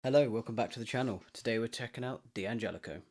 Hello, welcome back to the channel. Today we're checking out D'Angelico.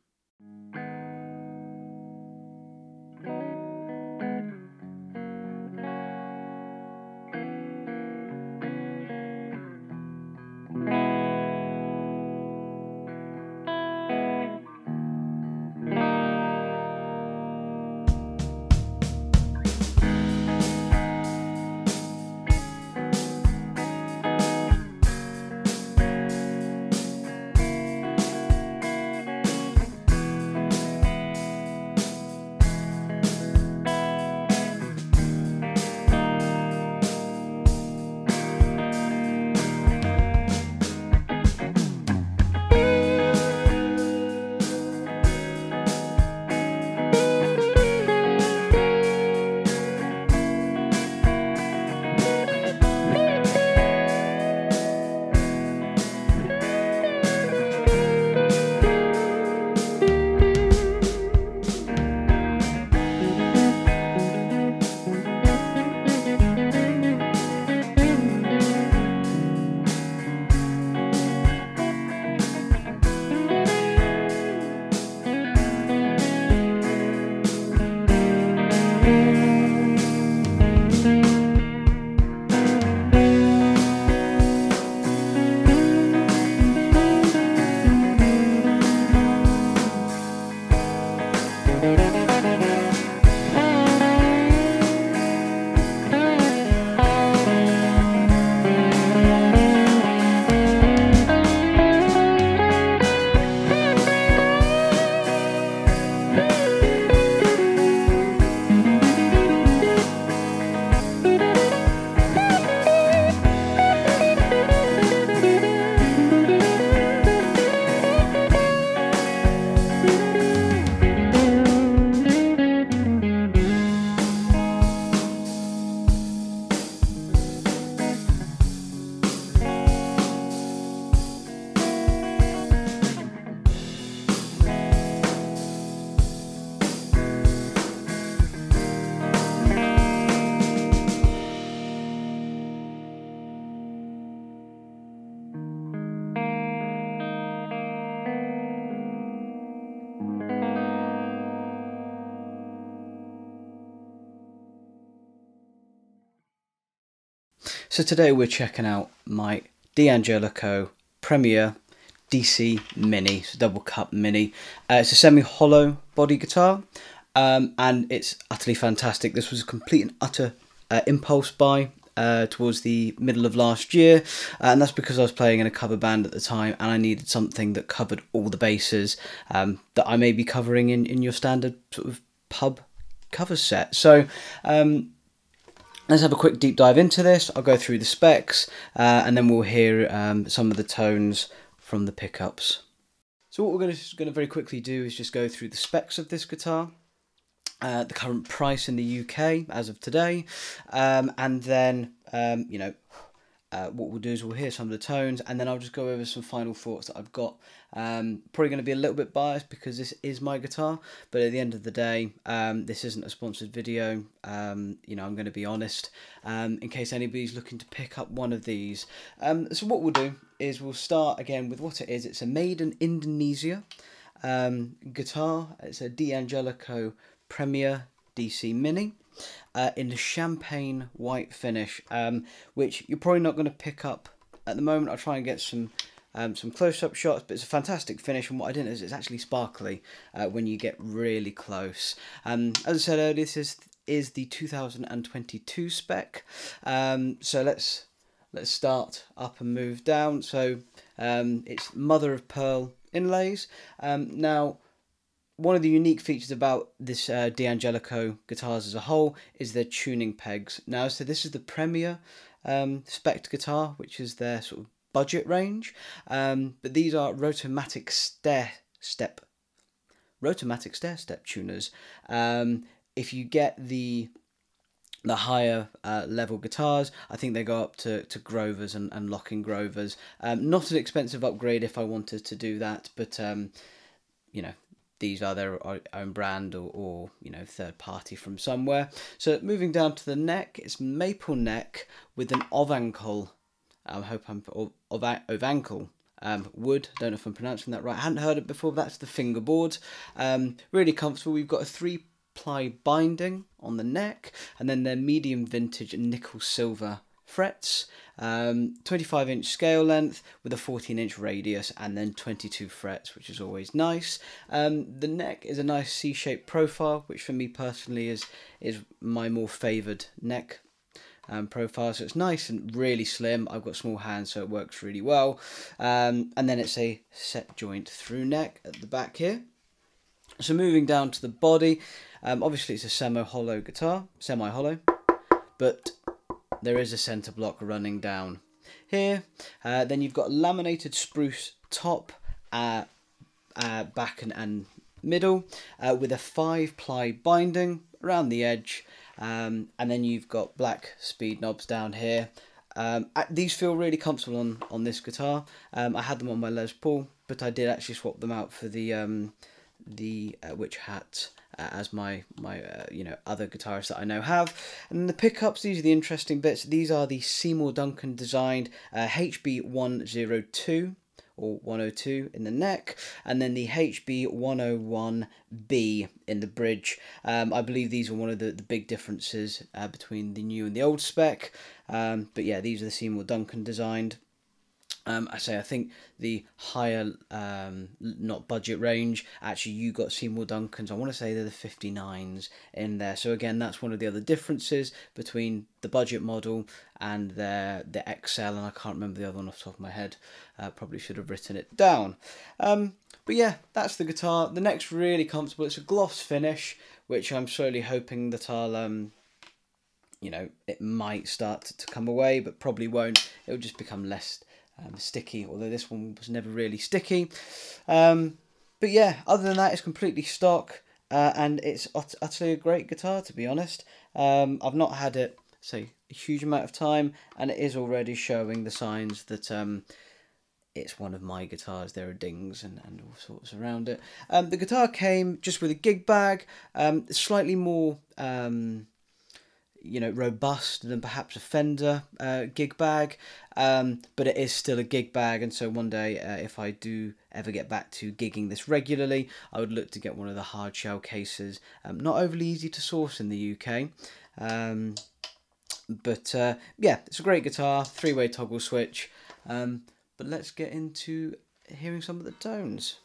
So today we're checking out my D'Angelico Premier DC Mini, so double cup mini. It's a semi-hollow body guitar, and it's utterly fantastic. This was a complete and utter impulse buy towards the middle of last year, and that's because I was playing in a cover band at the time and I needed something that covered all the bases that I may be covering in your standard sort of pub cover set. So let's have a quick deep dive into this. I'll go through the specs and then we'll hear some of the tones from the pickups. So what we're going to very quickly do is just go through the specs of this guitar, the current price in the UK as of today, and then what we'll do is we'll hear some of the tones, and then I'll just go over some final thoughts that I've got. Probably going to be a little bit biased because this is my guitar, but at the end of the day, this isn't a sponsored video. I'm going to be honest, in case anybody's looking to pick up one of these. So what we'll do is we'll start again with what it is. It's a made in Indonesia guitar. It's a D'Angelico Premier DC Mini. In the champagne white finish, which you're probably not going to pick up at the moment. I'll try and get some close-up shots, but it's a fantastic finish, and what I didn't know is it's actually sparkly when you get really close. As I said earlier, this is the 2022 spec, so let's start up and move down. So it's mother of pearl inlays. Now, one of the unique features about this D'Angelico guitars as a whole is their tuning pegs. Now, so this is the Premier spec guitar, which is their sort of budget range, but these are Rotomatic stair step tuners. If you get the higher level guitars, I think they go up to Grovers and locking Grovers. Not an expensive upgrade if I wanted to do that, but these are their own brand or third party from somewhere. So moving down to the neck, it's maple neck with an Ovancle. I hope I'm Ovancle wood. Don't know if I'm pronouncing that right. I hadn't heard it before. But that's the fingerboard. Really comfortable. We've got a 3-ply binding on the neck, and then they're medium vintage nickel silver frets, 25-inch scale length with a 14-inch radius, and then 22 frets, which is always nice. The neck is a nice C-shaped profile, which for me personally is my more favoured neck profile. So it's nice and really slim. I've got small hands, so it works really well. And then it's a set joint through neck at the back here. So moving down to the body, obviously it's a semi-hollow guitar, but there is a centre block running down here. Then you've got a laminated spruce top, back and middle, with a 5-ply binding around the edge, and then you've got black speed knobs down here. These feel really comfortable on this guitar. I had them on my Les Paul, but I did actually swap them out for the Witch Hat as my other guitarists that I now have. And the pickups, these are the interesting bits. These are the Seymour Duncan designed HB102 or 102 in the neck, and then the HB101B in the bridge. I believe these are one of the big differences between the new and the old spec. But yeah, these are the Seymour Duncan designed. I think the higher, not budget range, actually you got Seymour Duncans, I want to say they're the 59s in there. So again, that's one of the other differences between the budget model and the XL, and I can't remember the other one off the top of my head. Probably should have written it down. But yeah, that's the guitar. The neck's really comfortable. It's a gloss finish, which I'm slowly hoping that I'll, it might start to come away, but probably won't. It'll just become less sticky, although this one was never really sticky. But yeah, other than that, it's completely stock, and it's utterly a great guitar, to be honest. I've not had it, say, a huge amount of time, and it is already showing the signs that it's one of my guitars. There are dings and all sorts around it. The guitar came just with a gig bag, slightly more robust than perhaps a Fender gig bag, but it is still a gig bag, and so one day if I do ever get back to gigging this regularly, I would look to get one of the hard shell cases. Not overly easy to source in the UK, but yeah, it's a great guitar, 3-way toggle switch, but let's get into hearing some of the tones.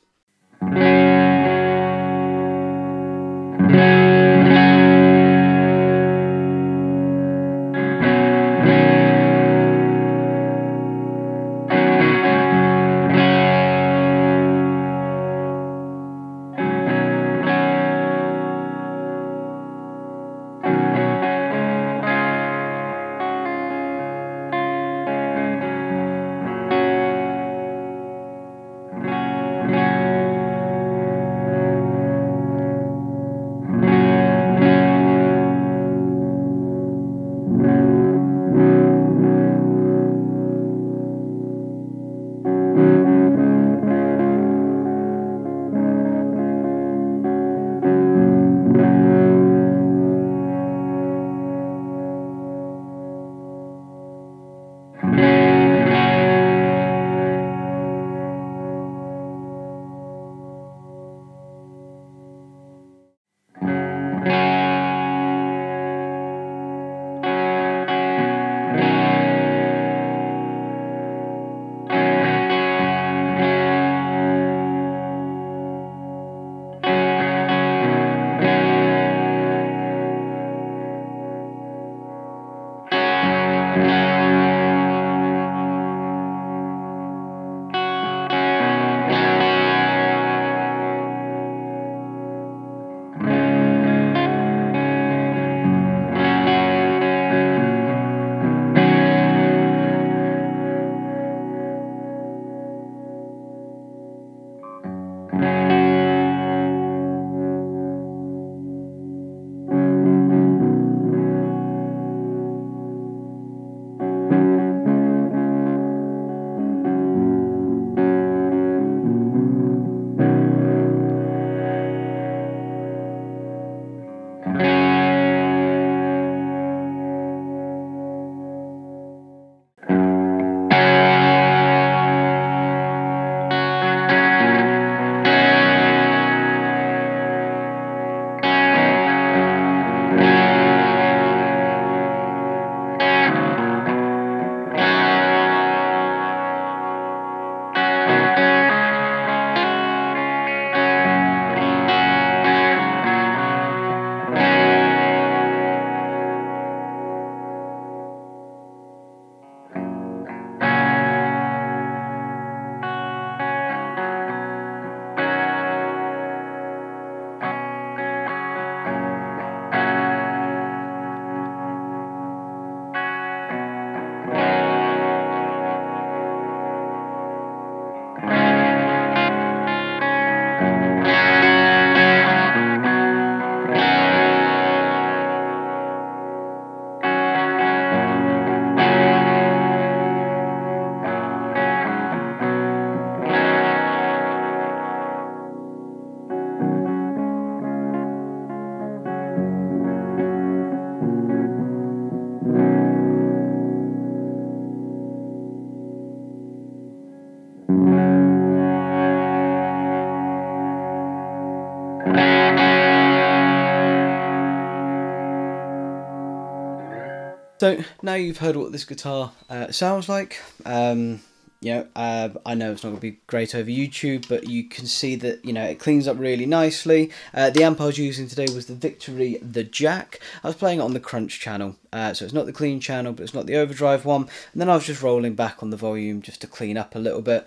So now you've heard what this guitar sounds like. I know it's not going to be great over YouTube, but you can see that, it cleans up really nicely. The amp I was using today was the Victory The Jack. I was playing it on the Crunch channel, so it's not the clean channel, but it's not the overdrive one. And then I was just rolling back on the volume just to clean up a little bit.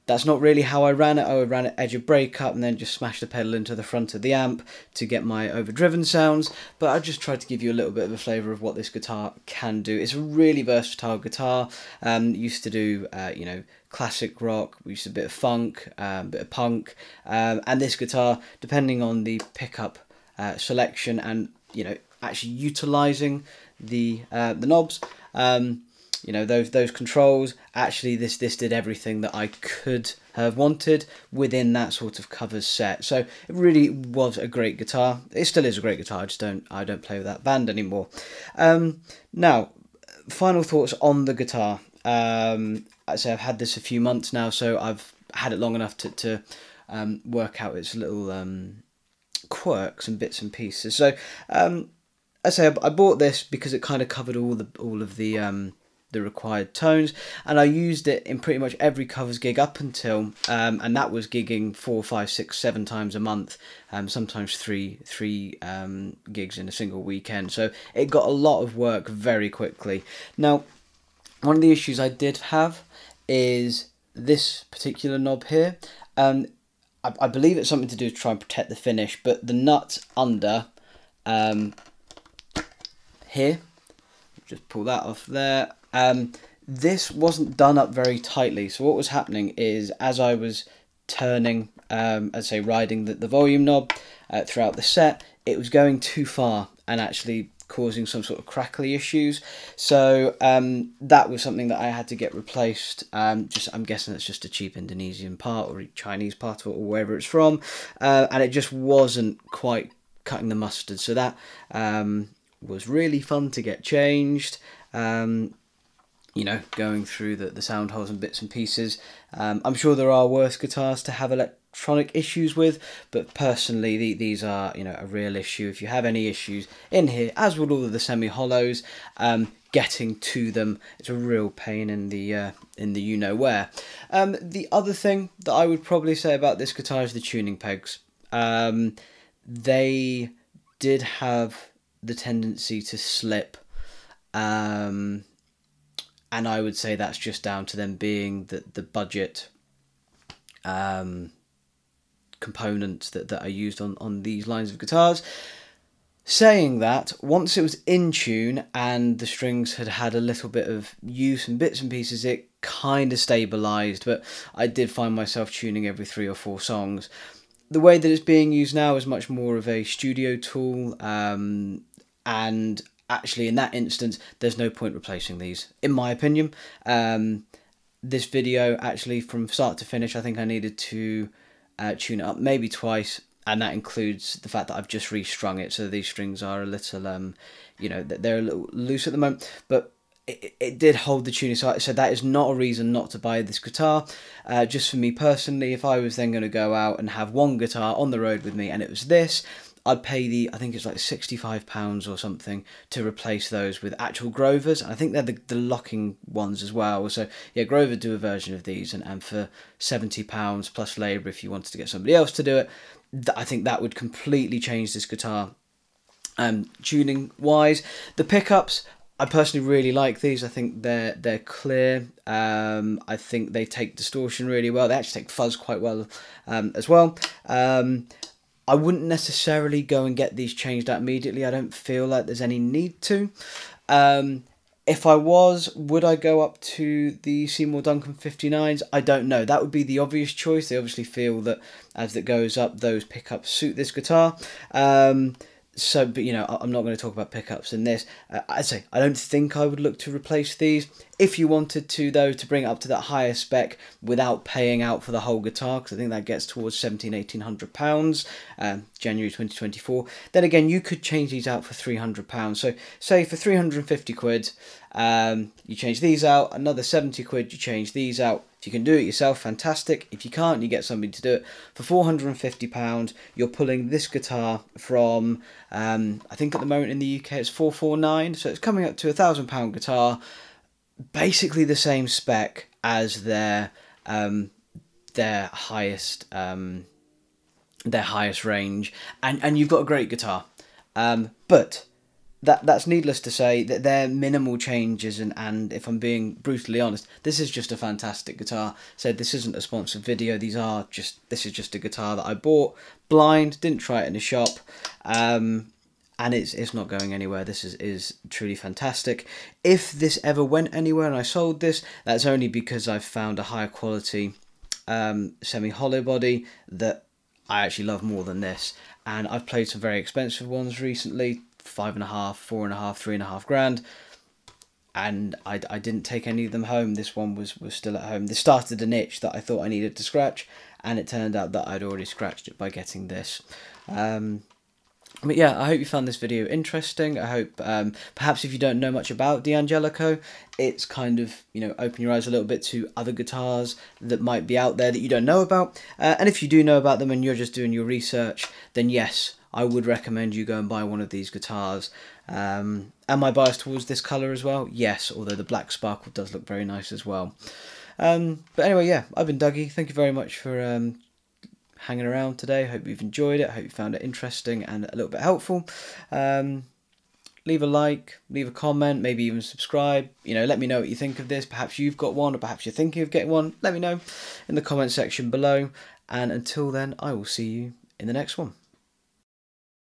That's not really how I ran it. I ran it edge of breakup and then just smashed the pedal into the front of the amp to get my overdriven sounds. But I just tried to give you a little bit of a flavour of what this guitar can do. It's a really versatile guitar. Used to do, classic rock. We used to do a bit of funk, a bit of punk. And this guitar, depending on the pickup selection and, actually utilising the knobs, those controls, actually this did everything that I could have wanted within that sort of covers set. So it really was a great guitar. It still is a great guitar. I don't play with that band anymore. Now, final thoughts on the guitar. I say I've had this a few months now, so I've had it long enough to work out its little quirks and bits and pieces. So I say I bought this because it kind of covered all of the required tones, and I used it in pretty much every covers gig up until and that was gigging 4, 5, 6, 7 times a month, sometimes three gigs in a single weekend. So it got a lot of work very quickly. Now, one of the issues I did have is this particular knob here. I believe it's something to do to try and protect the finish, but the nut under here, just pull that off there. This wasn't done up very tightly, so what was happening is as I was turning, riding the volume knob throughout the set, it was going too far and actually causing some sort of crackly issues. So that was something that I had to get replaced. I'm guessing it's just a cheap Indonesian part or Chinese part or wherever it's from, and it just wasn't quite cutting the mustard. So that was really fun to get changed. Going through the sound holes and bits and pieces. I'm sure there are worse guitars to have electronic issues with, but personally these are a real issue. If you have any issues in here, as with all of the semi-hollows, getting to them, it's a real pain in the you-know-where. The other thing that I would probably say about this guitar is the tuning pegs. They did have the tendency to slip, and I would say that's just down to them being the budget components that are used on these lines of guitars. Saying that, once it was in tune and the strings had a little bit of use and bits and pieces, it kind of stabilised, but I did find myself tuning every 3 or 4 songs. The way that it's being used now is much more of a studio tool, and actually in that instance there's no point replacing these, in my opinion. This video, actually from start to finish, I think I needed to tune it up maybe twice, and that includes the fact that I've just restrung it, so these strings are a little they're a little loose at the moment, but it did hold the tuning. So that is not a reason not to buy this guitar. Just for me personally, if I was then going to go out and have one guitar on the road with me and it was this, I'd pay I think it's like £65 or something to replace those with actual Grovers. I think they're the locking ones as well. So yeah, Grover do a version of these, and for £70 plus labour if you wanted to get somebody else to do it, I think that would completely change this guitar. Tuning wise, the pickups, I personally really like these. I think they're clear. I think they take distortion really well. They actually take fuzz quite well as well. I wouldn't necessarily go and get these changed out immediately. I don't feel like there's any need to. If I was, would I go up to the Seymour Duncan 59s? I don't know. That would be the obvious choice. They obviously feel that as it goes up, those pickups suit this guitar. But I'm not going to talk about pickups in this. I'd say I don't think I would look to replace these. If you wanted to, though, to bring it up to that higher spec without paying out for the whole guitar, because I think that gets towards £1,700-1,800, January 2024, then again, you could change these out for £300. So say for 350 quid, you change these out, another 70 quid, you change these out. If you can do it yourself, fantastic. If you can't, you get somebody to do it. For £450, you're pulling this guitar from, I think at the moment in the UK it's 449, so it's coming up to £1,000 guitar, basically the same spec as their highest range, and you've got a great guitar. But that's needless to say that they're minimal changes, and if I'm being brutally honest, this is just a fantastic guitar. So this isn't a sponsored video. This is just a guitar that I bought blind, didn't try it in a shop, and it's not going anywhere. This is truly fantastic. If this ever went anywhere and I sold this, that's only because I've found a higher quality semi-hollow body that I actually love more than this. And I've played some very expensive ones recently, 5.5, 4.5, 3.5 grand, and I didn't take any of them home. This one was still at home. This started an itch that I thought I needed to scratch, and it turned out that I'd already scratched it by getting this. But yeah, I hope you found this video interesting. I hope perhaps if you don't know much about D'Angelico, it's kind of, open your eyes a little bit to other guitars that might be out there that you don't know about. And if you do know about them and you're just doing your research, then yes, I would recommend you go and buy one of these guitars. Am I biased towards this colour as well? Yes, although the black sparkle does look very nice as well. But anyway, yeah, I've been Dougie. Thank you very much for hanging around today. Hope you've enjoyed it. Hope you found it interesting and a little bit helpful. Leave a like, leave a comment, maybe even subscribe. Let me know what you think of this. Perhaps you've got one, or perhaps you're thinking of getting one. Let me know in the comment section below. And until then, I will see you in the next one.